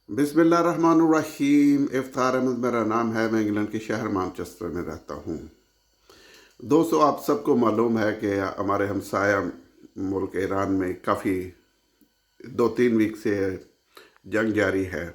بسم اللہ الرحمن الرحیم۔ افطار احمد میرا نام ہے، میں انگلینڈ کے شہر مانچسٹر میں رہتا ہوں۔ دوستو، آپ سب کو معلوم ہے کہ ہمارے ہمسایہ ملک ایران میں کافی 2-3 ویک سے جنگ جاری ہے،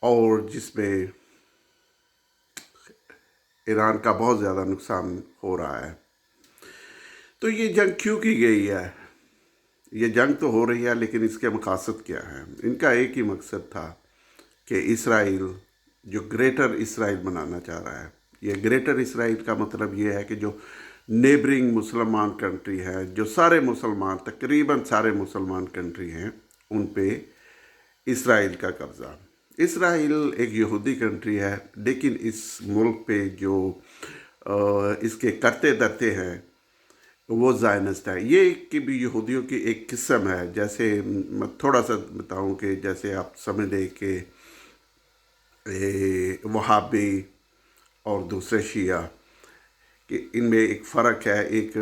اور جس میں ایران کا بہت زیادہ نقصان ہو رہا ہے۔ تو یہ جنگ کیوں کی گئی ہے؟ یہ جنگ تو ہو رہی ہے، لیکن اس کے مقاصد کیا ہیں؟ ان کا ایک ہی مقصد تھا کہ اسرائیل جو گریٹر اسرائیل بنانا چاہ رہا ہے۔ یہ گریٹر اسرائیل کا مطلب یہ ہے کہ جو نیبرنگ مسلمان کنٹری ہے، جو سارے مسلمان تقریباً سارے مسلمان کنٹری ہیں، ان پہ اسرائیل کا قبضہ۔ اسرائیل ایک یہودی کنٹری ہے، لیکن اس ملک پہ جو اس کے کرتے دھرتے ہیں وہ زائنسٹ ہے۔ یہ کہ بھی یہودیوں کی ایک قسم ہے۔ جیسے میں تھوڑا سا بتاؤں کہ جیسے آپ سمجھ لیں کہ وہابی اور دوسرے شیعہ، کہ ان میں ایک فرق ہے۔ ایک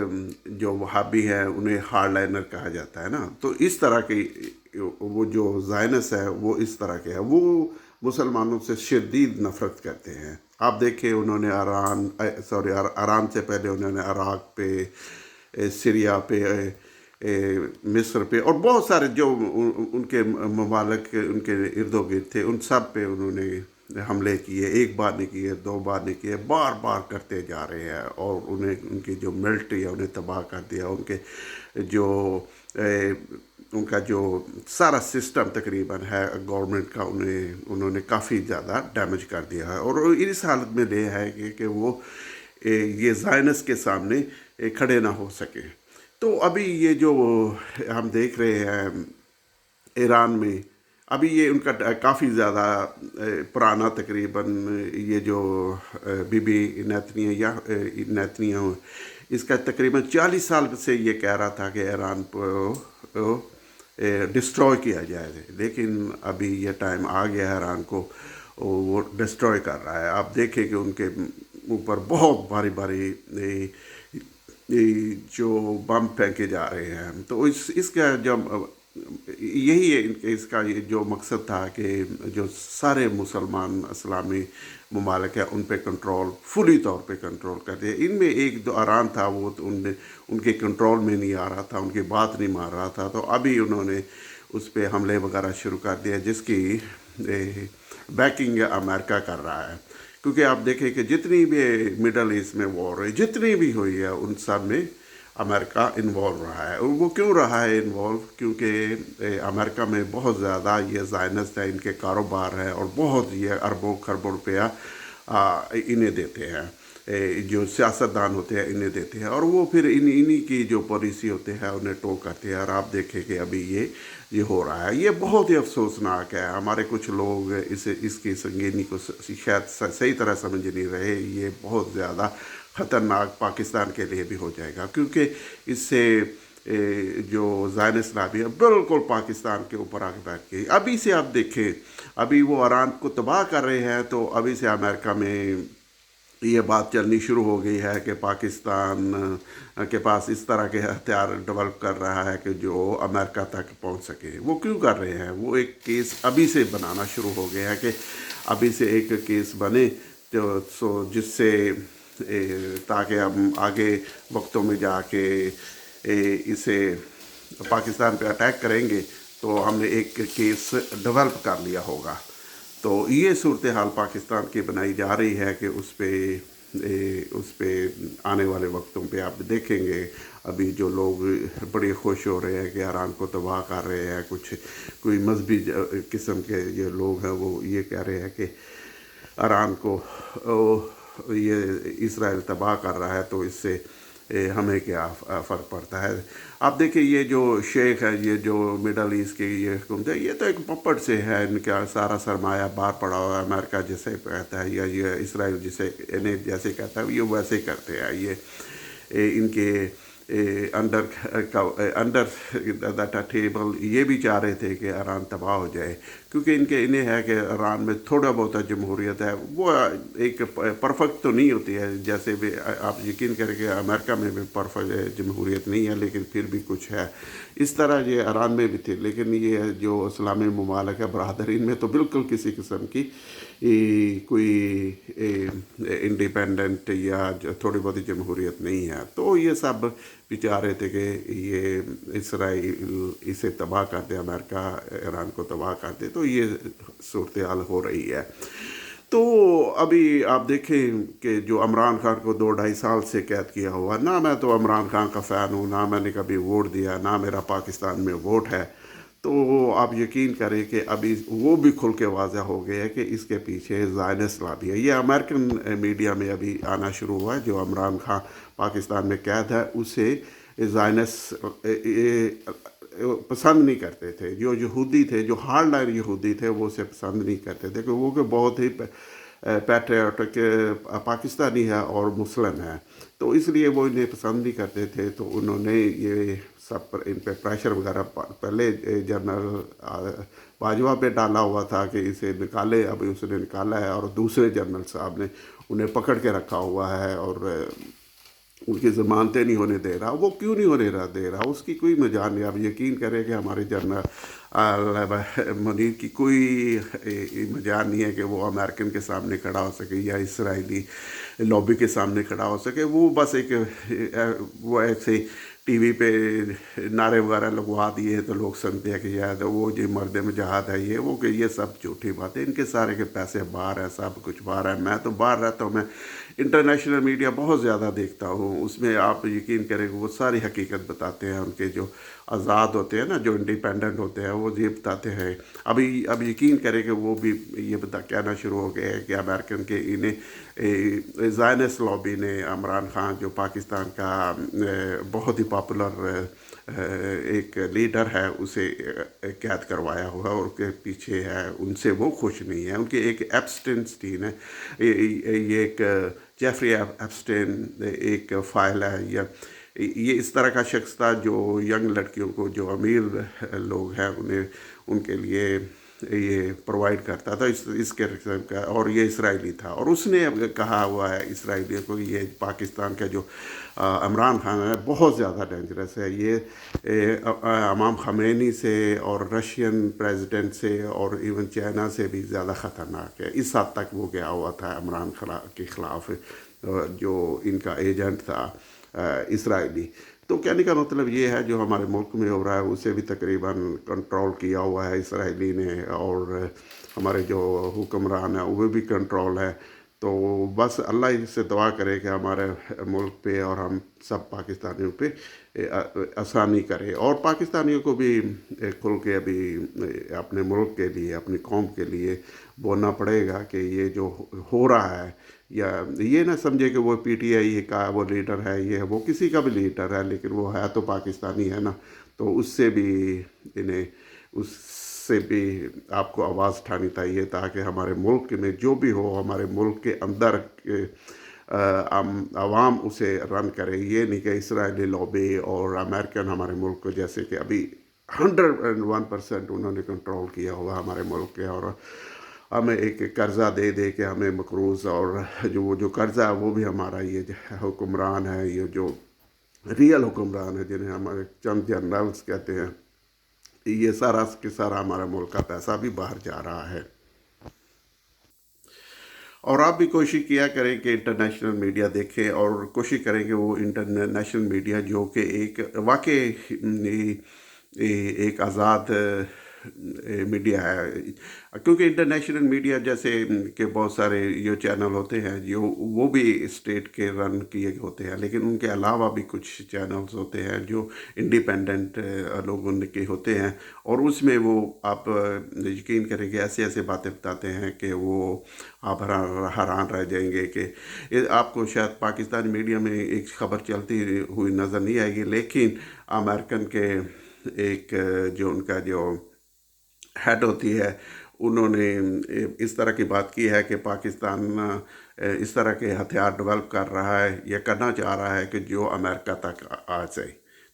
جو وہابی ہے انہیں ہارڈ لائنر کہا جاتا ہے نا، تو اس طرح کے وہ جو زائنس ہے وہ اس طرح کے ہے۔ وہ مسلمانوں سے شدید نفرت کرتے ہیں۔ آپ دیکھیں، انہوں نے ایران سے پہلے انہوں نے عراق پہ، سیریا پہ، مصر پہ، اور بہت سارے جو ان کے ممالک ان کے ارد و گرد تھے، ان سب پہ انہوں نے حملے کیے۔ ایک بار نہیں کیے، 2 بار نہیں کیے، بار بار کرتے جا رہے ہیں، اور انہیں ان کی جو ملٹری ہے انہیں تباہ کر دیا۔ ان کے جو ان کا جو سارا سسٹم تقریباً ہے گورنمنٹ کا، انہوں نے کافی زیادہ ڈیمیج کر دیا ہے، اور اس حالت میں یہ ہے کہ وہ یہ زائنس کے سامنے کھڑے نہ ہو سکے۔ تو ابھی یہ جو ہم دیکھ رہے ہیں ایران میں، ابھی یہ ان کا کافی زیادہ پرانا تقریباً یہ جو بی بی نیتنیاہو، اس کا تقریباً 40 سال سے یہ کہہ رہا تھا کہ ایران کو ڈسٹروائے کیا جائے، لیکن ابھی یہ ٹائم آ گیا ہے ایران کو وہ ڈسٹروائے کر رہا ہے۔ آپ دیکھیں کہ ان کے اوپر بہت بھاری بھاری جو بم پھینکے جا رہے ہیں۔ تو اس کا جب یہی ہے اس کا یہ جو مقصد تھا کہ جو سارے مسلمان اسلامی ممالک ہیں ان پہ کنٹرول، فلی طور پہ کنٹرول کر دیا۔ ان میں ایک دو ایران تھا، وہ تو ان کے کنٹرول میں نہیں آ رہا تھا، ان کی بات نہیں مان رہا تھا، تو ابھی انہوں نے اس پہ حملے وغیرہ شروع کر دیا، جس کی بیکنگ امریکہ کر رہا ہے۔ کیونکہ آپ دیکھیں کہ جتنی بھی مڈل ایسٹ میں وار ہوئی، جتنی بھی ہوئی ہے، ان سب میں امریکہ انوالو رہا ہے۔ اور وہ کیوں رہا ہے انوالو؟ کیونکہ امریکہ میں بہت زیادہ یہ زائنسٹ ہے، ان کے کاروبار ہے، اور بہت یہ اربوں خربوں روپیہ انہیں دیتے ہیں، جو سیاستدان ہوتے ہیں انہیں دیتے ہیں، اور وہ پھر انہی کی جو پالیسی ہوتے ہیں انہیں ٹو کرتے ہیں۔ اور آپ دیکھیں کہ ابھی یہ ہو رہا ہے۔ یہ بہت ہی افسوسناک ہے۔ ہمارے کچھ لوگ اس کی سنگینی کو شاید صحیح طرح سمجھ نہیں رہے۔ یہ بہت زیادہ خطرناک پاکستان کے لیے بھی ہو جائے گا، کیونکہ اس سے جو زائنس لابی ہے بالکل پاکستان کے اوپر آ کے بیٹھ گئی۔ ابھی سے آپ دیکھیں، ابھی وہ ایران کو تباہ کر رہے ہیں، تو ابھی سے امریکہ میں یہ بات چلنی شروع ہو گئی ہے کہ پاکستان کے پاس اس طرح کے ہتھیار ڈیولپ کر رہا ہے کہ جو امریکہ تک پہنچ سکے۔ وہ کیوں کر رہے ہیں؟ وہ ایک کیس ابھی سے بنانا شروع ہو گیا ہے کہ ابھی سے ایک کیس بنے، جس سے تاکہ ہم آگے وقتوں میں جا کے اسے پاکستان پہ اٹیک کریں گے تو ہم نے ایک کیس ڈیولپ کر لیا ہوگا۔ تو یہ صورتحال پاکستان کی بنائی جا رہی ہے کہ اس پہ آنے والے وقتوں پہ آپ دیکھیں گے، ابھی جو لوگ بڑے خوش ہو رہے ہیں کہ ایران کو تباہ کر رہے ہیں، کوئی مذہبی قسم کے یہ لوگ ہیں، وہ یہ کہہ رہے ہیں کہ ایران کو یہ اسرائیل تباہ کر رہا ہے، تو اس سے ہمیں کیا فرق پڑتا ہے۔ آپ دیکھیں یہ جو شیخ ہے، یہ جو مڈل ایسٹ کی یہ حکومت ہے، یہ تو ایک پپٹ سے ہے۔ ان کا سارا سرمایہ باہر پڑا ہوا ہے۔ امریکہ جسے کہتا ہے، یا یہ اسرائیل جسے انہیں جیسے کہتا ہے، یہ ویسے کرتے ہیں۔ یہ ان کے انڈر دا ٹیبل یہ بھی چاہ رہے تھے کہ ایران تباہ ہو جائے، کیونکہ انہیں ہے کہ ایران میں تھوڑا بہت جمہوریت ہے، وہ ایک پرفیکٹ تو نہیں ہوتی ہے، جیسے بھی آپ یقین کریں کہ امریکہ میں بھی پرفیکٹ جمہوریت نہیں ہے، لیکن پھر بھی کچھ ہے، اس طرح یہ ایران میں بھی تھے، لیکن یہ جو اسلامی ممالک ہے برادرین میں تو بالکل کسی قسم کی کوئی انڈیپینڈنٹ یا تھوڑی بہت جمہوریت نہیں ہے۔ تو یہ سب بھی چاہ رہے تھے کہ یہ اسرائیل اسے تباہ کر دے، امریکہ ایران کو تباہ کر دے، تو یہ صورتحال ہو رہی ہے۔ تو ابھی آپ دیکھیں کہ جو عمران خان کو 2 ڈھائی سال سے قید کیا ہوا، نہ میں تو عمران خان کا فین ہوں، نہ میں نے کبھی ووٹ دیا، نہ میرا پاکستان میں ووٹ ہے، تو آپ یقین کریں کہ ابھی وہ بھی کھل کے واضح ہو گیا ہے کہ اس کے پیچھے زائنسٹ لابی ہے۔ یہ امریکن میڈیا میں ابھی آنا شروع ہوا ہے، جو عمران خان پاکستان میں قید ہے اسے زائنسٹ پسند نہیں کرتے تھے، جو یہودی تھے، جو ہارڈ لائن یہودی تھے، وہ اسے پسند نہیں کرتے تھے، کہ وہ کہ بہت ہی پیٹریوٹک پاکستانی ہے اور مسلم ہے، تو اس لیے وہ انہیں پسند نہیں کرتے تھے۔ تو انہوں نے یہ سب پر ان پہ پریشر وغیرہ پہلے جنرل باجوہ پہ ڈالا ہوا تھا کہ اسے نکالے، ابھی اس نے نکالا ہے، اور دوسرے جنرل صاحب نے انہیں پکڑ کے رکھا ہوا ہے اور ان کی ضمانتیں نہیں ہونے دے رہا۔ وہ کیوں نہیں دے رہا، اس کی کوئی مجال نہیں۔ آپ یقین کریں کہ ہمارے جنرل منیر کی کوئی مجال نہیں ہے کہ وہ امریکن کے سامنے کھڑا ہو سکے یا اسرائیلی لابی کے سامنے کھڑا ہو سکے۔ وہ بس وہ ایسے ٹی وی پہ نعرے وغیرہ لگوا دیے تو لوگ سنتے ہیں کہ شاید وہ جو مرد مجاہد ہے، یہ وہ کہ یہ سب جھوٹی بات ہے، ان کے سارے کے پیسے باہر ہیں، سب کچھ باہر ہے۔ میں تو باہر رہتا ہوں، میں انٹرنیشنل میڈیا بہت زیادہ دیکھتا ہوں، اس میں آپ یقین کریں کہ وہ ساری حقیقت بتاتے ہیں، ان کے جو آزاد ہوتے ہیں نا، جو انڈیپینڈنٹ ہوتے ہیں، وہ یہ بتاتے ہیں۔ اب یقین کریں کہ وہ بھی یہ کہنا شروع ہو گیا ہے کہ امریکن کے انہیں زائنسٹ لابی نے عمران خان جو پاکستان کا بہت ہی پاپولر ایک لیڈر ہے، اسے قید کروایا ہوا اور کے پیچھے ہے، ان سے وہ خوش نہیں ہے۔ ان کی ایک ایپسٹین ہے، یہ ایک جیفری ایپسٹین ایک فائل ہے، یہ اس طرح کا شخص تھا جو ینگ لڑکیوں کو، جو امیر لوگ ہیں انہیں ان کے لیے یہ پرووائڈ کرتا تھا، اس کے قسم کا، اور یہ اسرائیلی تھا، اور اس نے کہا ہوا ہے اسرائیلیوں کو یہ پاکستان کا جو عمران خان ہے بہت زیادہ ڈینجرس ہے، یہ امام خمینی سے اور رشین پریزیڈنٹ سے اور ایون چائنا سے بھی زیادہ خطرناک ہے۔ اس حد تک وہ گیا ہوا تھا عمران خان کے خلاف، جو ان کا ایجنٹ تھا اسرائیلی۔ تو کہنے کا مطلب یہ ہے جو ہمارے ملک میں ہو رہا ہے اسے بھی تقریباً کنٹرول کیا ہوا ہے اسرائیلی نے، اور ہمارے جو حکمران ہیں وہ بھی کنٹرول ہے۔ تو بس اللہ سے دعا کرے کہ ہمارے ملک پہ اور ہم سب پاکستانیوں پہ آسانی کرے، اور پاکستانیوں کو بھی کھل کے ابھی اپنے ملک کے لیے، اپنی قوم کے لیے بولنا پڑے گا کہ یہ جو ہو رہا ہے، یا یہ نہ سمجھے کہ وہ پی ٹی آئی کا وہ لیڈر ہے، یہ وہ کسی کا بھی لیڈر ہے، لیکن وہ ہے تو پاکستانی ہے نا، تو اس سے بھی انہیں اس سے بھی آپ کو آواز اٹھانی چاہیے، تاکہ ہمارے ملک میں جو بھی ہو، ہمارے ملک کے اندر عوام اسے رن کرے، یہ نہیں کہ اسرائیلی لابی اور امریکن ہمارے ملک کو، جیسے کہ ابھی 101% انہوں نے کنٹرول کیا ہوا ہمارے ملک کے، اور ہمیں ایک قرضہ دے دے کے ہمیں مقروض، اور وہ جو قرضہ ہے وہ بھی ہمارا، یہ حکمران ہے، یہ جو ریئل حکمران ہے جنہیں ہمارے چند جنرلز کہتے ہیں، یہ سارا کے سارا ہمارا ملک کا پیسہ بھی باہر جا رہا ہے۔ اور آپ بھی کوشش کیا کریں کہ انٹرنیشنل میڈیا دیکھیں، اور کوشش کریں کہ وہ انٹرنیشنل میڈیا جو کہ ایک واقعی ایک آزاد میڈیا ہے، کیونکہ انٹرنیشنل میڈیا جیسے کہ بہت سارے یہ چینل ہوتے ہیں جو وہ بھی اسٹیٹ کے رن کیے ہوتے ہیں، لیکن ان کے علاوہ بھی کچھ چینلز ہوتے ہیں جو انڈیپینڈنٹ لوگوں کے ہوتے ہیں، اور اس میں وہ آپ یقین کریں کہ ایسے ایسے باتیں بتاتے ہیں کہ وہ آپ حیران رہ جائیں گے، کہ آپ کو شاید پاکستانی میڈیا میں ایک خبر چلتی ہوئی نظر نہیں آئے گی، لیکن امریکن کے ایک جو ان کا جو ہیڈ ہوتی ہے، انہوں نے اس طرح کی بات کی ہے کہ پاکستان اس طرح کے ہتھیار ڈیولپ کر رہا ہے یا کرنا چاہ رہا ہے کہ جو امریکہ تک آ جائے۔